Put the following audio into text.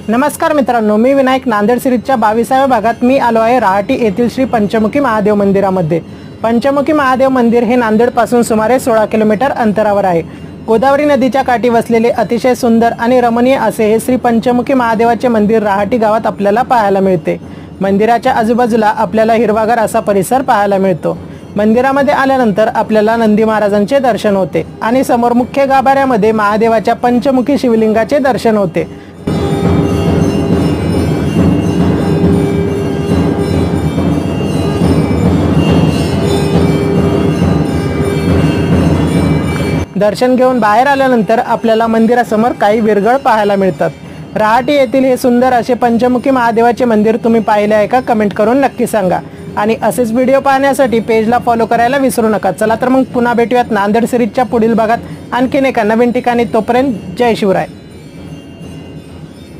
नमस्कार मित्रांनो, मी विनायक. नांदेड सिरीजच्या 22व्या भागात मी आलो आहे राहाटी येथील श्री पंचमुखी महादेव मंदिरामध्ये. पंचमुखी महादेव मंदिर हे नांदेडपासून सुमारे 16 किलोमीटर अंतरावर आहे. गोदावरी नदीच्या काठी वसलेले अतिशय सुंदर आणि रमणीय असे हे श्री पंचमुखी महादेवाचे मंदिर राहाटी गावात आपल्याला पाहायला मिळते. मंदिराच्या आजूबाजूला आपल्याला हिरवागार असा परिसर पाहायला मिळतो. मंदिरामध्ये आल्यानंतर आपल्याला नंदी महाराजांचे दर्शन होते आणि समोर मुख्य गाभाऱ्यामध्ये महादेवाच्या पंचमुखी शिवलिंगाचे दर्शन होते. दर्शन घेऊन बाहेर आल्यानंतर आपल्याला मंदिरासमोर काही विरगळ पाहायला मिळतात. राहाटी येथील हे सुंदर असे पंचमुखी महादेवाचे मंदिर तुम्ही पाहिले आहे का? कमेंट करून नक्की सांगा. आणि असेच व्हिडिओ पाहण्यासाठी पेजला फॉलो करायला विसरू नका. चला तर मग पुन्हा भेटूयात नांदेड सिरीजच्या पुढील भागात आणखीन एका नवीन ठिकाणी. तोपर्यंत जय शिवराय.